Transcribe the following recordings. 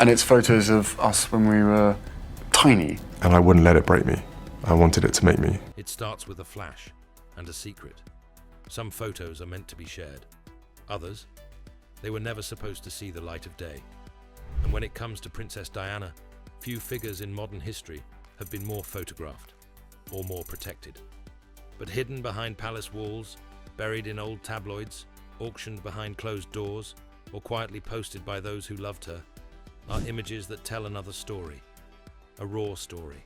And it's photos of us when we were tiny. And I wouldn't let it break me. I wanted it to make me. It starts with a flash and a secret. Some photos are meant to be shared. Others, they were never supposed to see the light of day. And when it comes to Princess Diana, few figures in modern history have been more photographed or more protected. But hidden behind palace walls, buried in old tabloids, auctioned behind closed doors, or quietly posted by those who loved her, are images that tell another story. A raw story.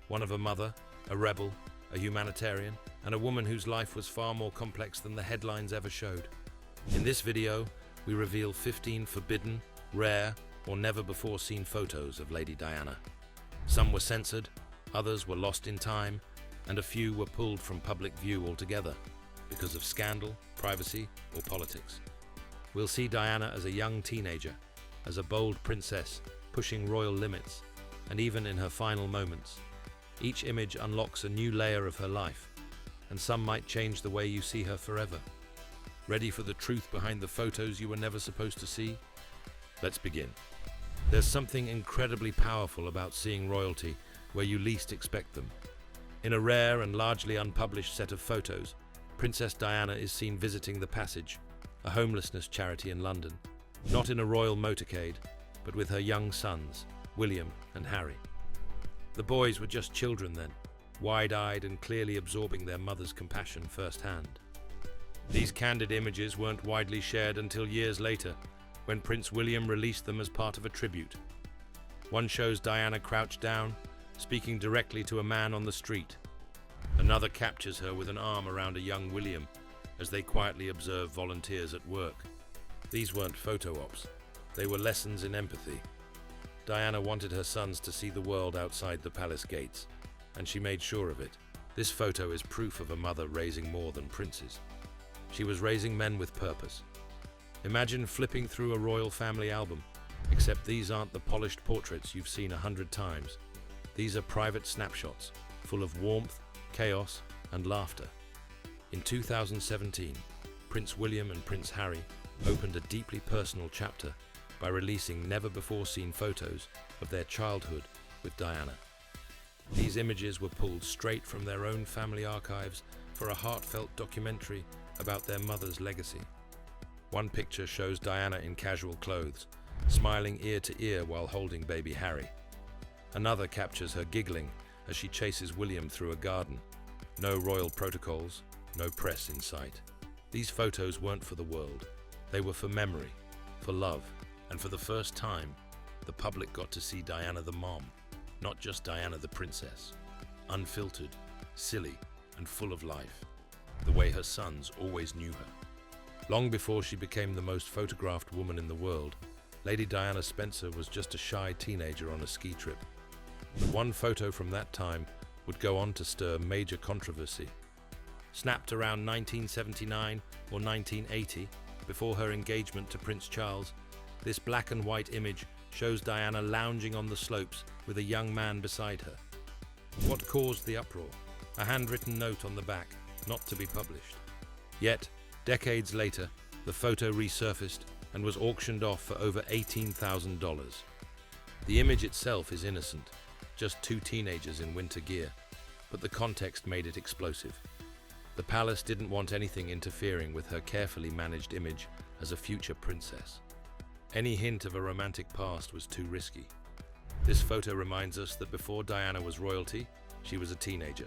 One of a mother, a rebel, a humanitarian, and a woman whose life was far more complex than the headlines ever showed. In this video, we reveal 15 forbidden, rare, or never-before-seen photos of Lady Diana. Some were censored, others were lost in time, and a few were pulled from public view altogether because of scandal, privacy, or politics. We'll see Diana as a young teenager, as a bold princess, pushing royal limits, and even in her final moments. Each image unlocks a new layer of her life, and some might change the way you see her forever. Ready for the truth behind the photos you were never supposed to see? Let's begin. There's something incredibly powerful about seeing royalty where you least expect them. In a rare and largely unpublished set of photos, Princess Diana is seen visiting The Passage, a homelessness charity in London, not in a royal motorcade, but with her young sons, William and Harry. The boys were just children then, wide-eyed and clearly absorbing their mother's compassion firsthand. These candid images weren't widely shared until years later, when Prince William released them as part of a tribute. One shows Diana crouched down, speaking directly to a man on the street. Another captures her with an arm around a young William as they quietly observe volunteers at work. These weren't photo ops, they were lessons in empathy. Diana wanted her sons to see the world outside the palace gates, and she made sure of it. This photo is proof of a mother raising more than princes. She was raising men with purpose. Imagine flipping through a royal family album, except these aren't the polished portraits you've seen 100 times. These are private snapshots, full of warmth, chaos, and laughter. In 2017, Prince William and Prince Harry opened a deeply personal chapter by releasing never-before-seen photos of their childhood with Diana. These images were pulled straight from their own family archives for a heartfelt documentary about their mother's legacy. One picture shows Diana in casual clothes, smiling ear to ear while holding baby Harry. Another captures her giggling as she chases William through a garden. No royal protocols, no press in sight. These photos weren't for the world. They were for memory, for love, and for the first time, the public got to see Diana the mom, not just Diana the princess. Unfiltered, silly, and full of life, the way her sons always knew her. Long before she became the most photographed woman in the world, Lady Diana Spencer was just a shy teenager on a ski trip. But one photo from that time would go on to stir major controversy. Snapped around 1979 or 1980, before her engagement to Prince Charles, this black and white image shows Diana lounging on the slopes with a young man beside her. What caused the uproar? A handwritten note on the back, not to be published. Yet, decades later, the photo resurfaced and was auctioned off for over $18,000. The image itself is innocent, just two teenagers in winter gear, but the context made it explosive. The palace didn't want anything interfering with her carefully managed image as a future princess. Any hint of a romantic past was too risky. This photo reminds us that before Diana was royalty, she was a teenager,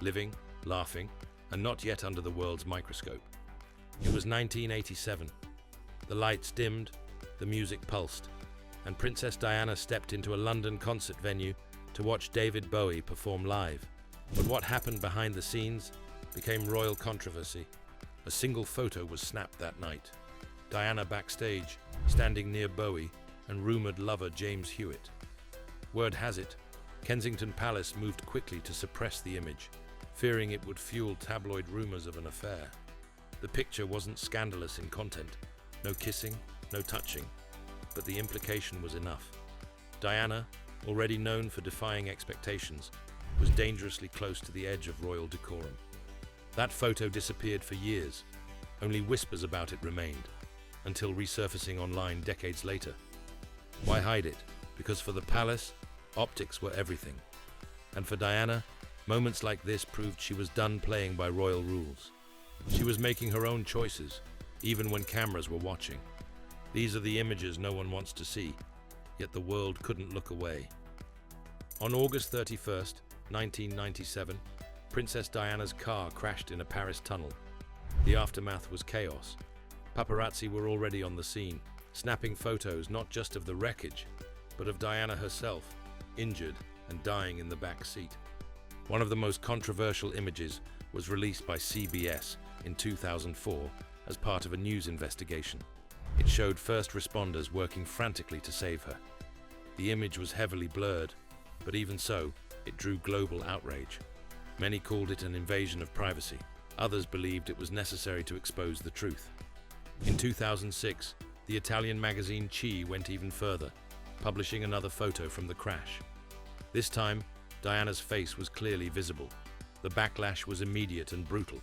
living, laughing, and not yet under the world's microscope. It was 1987. The lights dimmed, the music pulsed, and Princess Diana stepped into a London concert venue to watch David Bowie perform live. But what happened behind the scenes became royal controversy. A single photo was snapped that night. Diana backstage, standing near Bowie and rumoured lover James Hewitt. Word has it, Kensington Palace moved quickly to suppress the image, fearing it would fuel tabloid rumours of an affair. The picture wasn't scandalous in content, no kissing, no touching, but the implication was enough. Diana, already known for defying expectations, was dangerously close to the edge of royal decorum. That photo disappeared for years. Only whispers about it remained, until resurfacing online decades later. Why hide it? Because for the palace, optics were everything. And for Diana, moments like this proved she was done playing by royal rules. She was making her own choices, even when cameras were watching. These are the images no one wants to see, yet the world couldn't look away. On August 31st, 1997, Princess Diana's car crashed in a Paris tunnel. The aftermath was chaos. Paparazzi were already on the scene, snapping photos not just of the wreckage, but of Diana herself, injured and dying in the back seat. One of the most controversial images was released by CBS in 2004 as part of a news investigation. It showed first responders working frantically to save her. The image was heavily blurred, but even so, it drew global outrage. Many called it an invasion of privacy. Others believed it was necessary to expose the truth. In 2006, the Italian magazine Chi went even further, publishing another photo from the crash. This time, Diana's face was clearly visible. The backlash was immediate and brutal.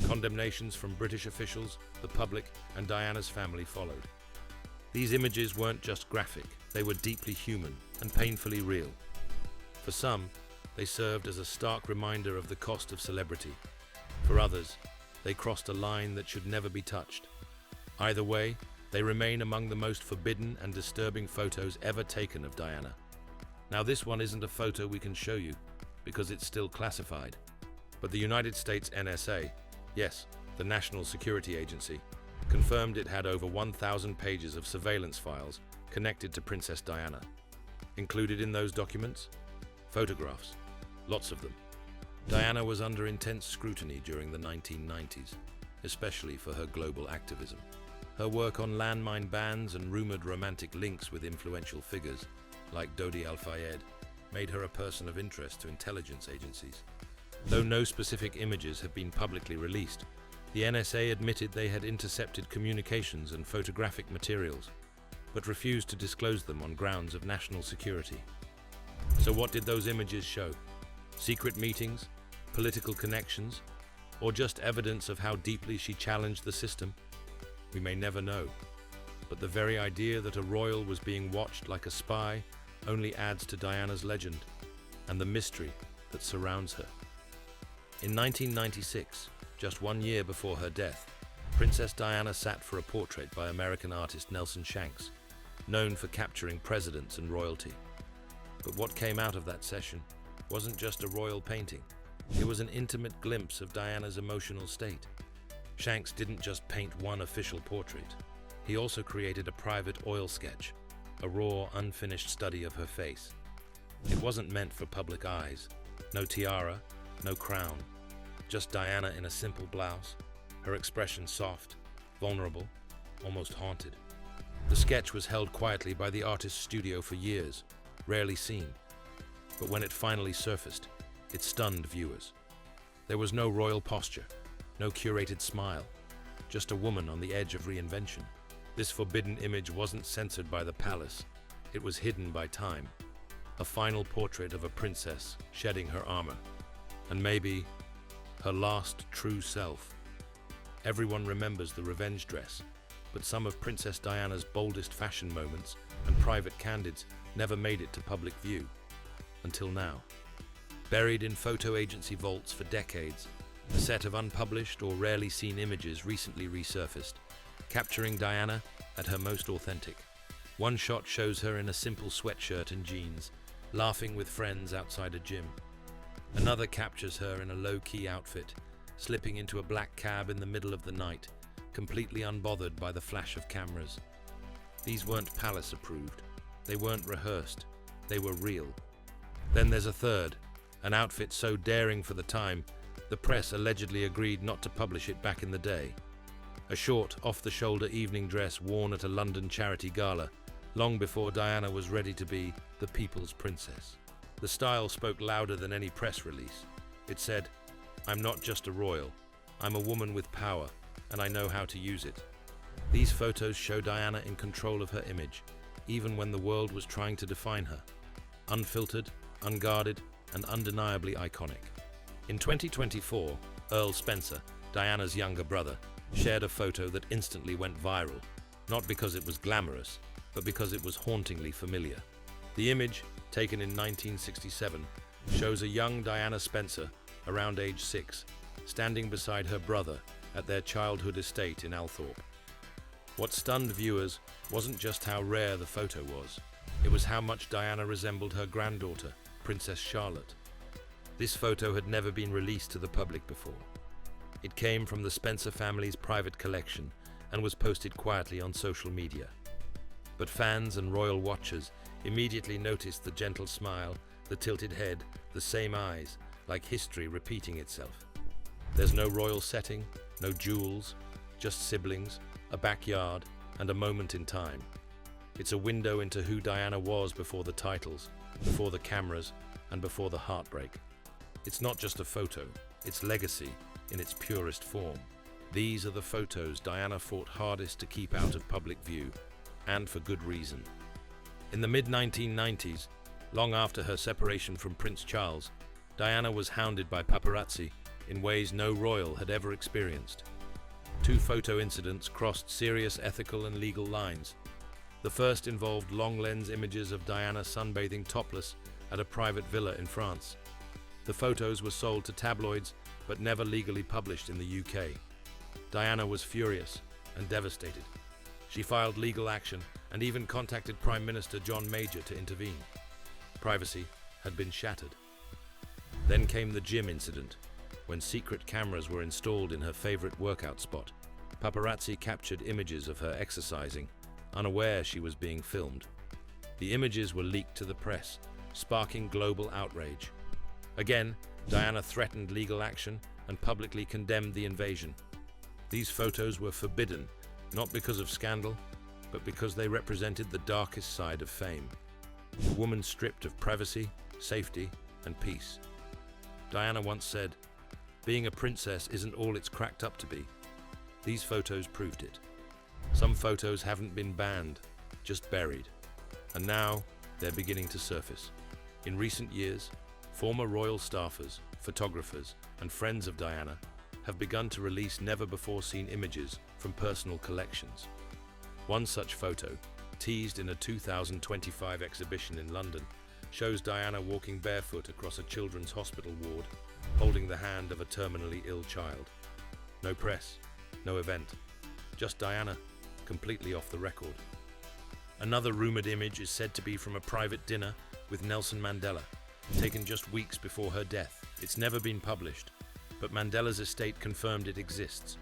Condemnations from British officials, the public, and Diana's family followed. These images weren't just graphic, they were deeply human and painfully real. For some, they served as a stark reminder of the cost of celebrity. For others, they crossed a line that should never be touched. Either way, they remain among the most forbidden and disturbing photos ever taken of Diana. Now, this one isn't a photo we can show you, because it's still classified. But the United States NSA, yes, the National Security Agency, confirmed it had over 1,000 pages of surveillance files connected to Princess Diana. Included in those documents? Photographs. Lots of them. Diana was under intense scrutiny during the 1990s, especially for her global activism. Her work on landmine bans and rumored romantic links with influential figures, like Dodi Al-Fayed, made her a person of interest to intelligence agencies. Though no specific images have been publicly released, the NSA admitted they had intercepted communications and photographic materials, but refused to disclose them on grounds of national security. So what did those images show? Secret meetings? Political connections? Or just evidence of how deeply she challenged the system? We may never know. But the very idea that a royal was being watched like a spy only adds to Diana's legend and the mystery that surrounds her. In 1996, just 1 year before her death, Princess Diana sat for a portrait by American artist Nelson Shanks, known for capturing presidents and royalty. But what came out of that session wasn't just a royal painting. It was an intimate glimpse of Diana's emotional state. Shanks didn't just paint one official portrait. He also created a private oil sketch, a raw, unfinished study of her face. It wasn't meant for public eyes. No tiara, no crown. Just Diana in a simple blouse, her expression soft, vulnerable, almost haunted. The sketch was held quietly by the artist's studio for years, rarely seen. But when it finally surfaced, it stunned viewers. There was no royal posture, no curated smile, just a woman on the edge of reinvention. This forbidden image wasn't censored by the palace, it was hidden by time. A final portrait of a princess shedding her armor, and maybe her last true self. Everyone remembers the revenge dress, but some of Princess Diana's boldest fashion moments and private candids never made it to public view. Until now. Buried in photo agency vaults for decades, a set of unpublished or rarely seen images recently resurfaced, capturing Diana at her most authentic. One shot shows her in a simple sweatshirt and jeans, laughing with friends outside a gym. Another captures her in a low-key outfit, slipping into a black cab in the middle of the night, completely unbothered by the flash of cameras. These weren't palace approved. They weren't rehearsed. They were real. Then there's a third, an outfit so daring for the time, the press allegedly agreed not to publish it back in the day. A short, off-the-shoulder evening dress worn at a London charity gala, long before Diana was ready to be the people's princess. The style spoke louder than any press release. It said, "I'm not just a royal, I'm a woman with power, and I know how to use it." These photos show Diana in control of her image, even when the world was trying to define her. Unfiltered, unguarded, and undeniably iconic. In 2024, Earl Spencer, Diana's younger brother, shared a photo that instantly went viral, not because it was glamorous, but because it was hauntingly familiar. The image, taken in 1967, shows a young Diana Spencer, around age 6, standing beside her brother at their childhood estate in Althorpe. What stunned viewers wasn't just how rare the photo was, it was how much Diana resembled her granddaughter, Princess Charlotte. This photo had never been released to the public before. It came from the Spencer family's private collection and was posted quietly on social media. But fans and royal watchers immediately noticed the gentle smile, the tilted head, the same eyes, like history repeating itself. There's no royal setting, no jewels, just siblings, a backyard, and a moment in time. It's a window into who Diana was before the titles, before the cameras, and before the heartbreak. It's not just a photo, it's legacy in its purest form. These are the photos Diana fought hardest to keep out of public view, and for good reason. In the mid-1990s, long after her separation from Prince Charles, Diana was hounded by paparazzi in ways no royal had ever experienced. 2 photo incidents crossed serious ethical and legal lines. The first involved long-lens images of Diana sunbathing topless at a private villa in France. The photos were sold to tabloids but never legally published in the UK. Diana was furious and devastated. She filed legal action and even contacted Prime Minister John Major to intervene. Privacy had been shattered. Then came the gym incident, when secret cameras were installed in her favorite workout spot. Paparazzi captured images of her exercising, unaware she was being filmed. The images were leaked to the press, sparking global outrage. Again, Diana threatened legal action and publicly condemned the invasion. These photos were forbidden, not because of scandal, but because they represented the darkest side of fame. A woman stripped of privacy, safety, and peace. Diana once said, "Being a princess isn't all it's cracked up to be." These photos proved it. Some photos haven't been banned, just buried. And now, they're beginning to surface. In recent years, former royal staffers, photographers, and friends of Diana have begun to release never-before-seen images from personal collections. One such photo, teased in a 2025 exhibition in London, shows Diana walking barefoot across a children's hospital ward, holding the hand of a terminally ill child. No press, no event, just Diana, completely off the record. Another rumored image is said to be from a private dinner with Nelson Mandela, taken just weeks before her death. It's never been published, but Mandela's estate confirmed it exists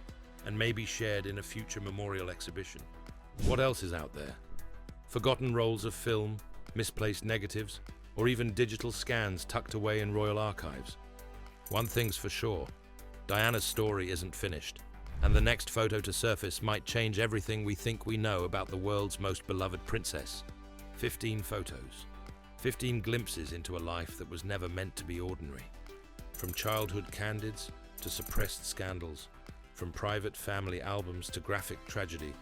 and may be shared in a future memorial exhibition. What else is out there? Forgotten rolls of film, misplaced negatives, or even digital scans tucked away in royal archives. One thing's for sure, Diana's story isn't finished, and the next photo to surface might change everything we think we know about the world's most beloved princess. 15 photos. 15 glimpses into a life that was never meant to be ordinary. From childhood candids to suppressed scandals, from private family albums to graphic tragedy,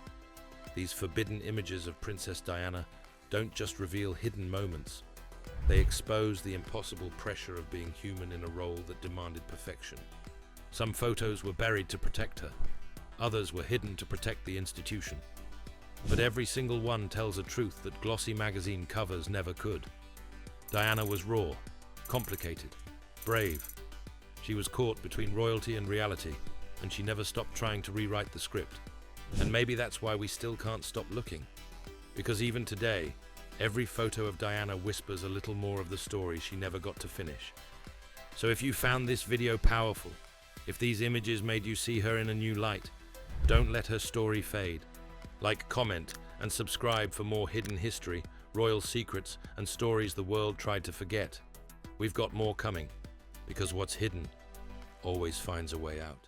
these forbidden images of Princess Diana don't just reveal hidden moments. They expose the impossible pressure of being human in a role that demanded perfection. Some photos were buried to protect her. Others were hidden to protect the institution. But every single one tells a truth that glossy magazine covers never could. Diana was raw, complicated, brave. She was caught between royalty and reality, and she never stopped trying to rewrite the script. And maybe that's why we still can't stop looking. Because even today, every photo of Diana whispers a little more of the story she never got to finish. So if you found this video powerful, if these images made you see her in a new light, don't let her story fade. Like, comment, and subscribe for more hidden history, royal secrets, and stories the world tried to forget. We've got more coming, because what's hidden always finds a way out.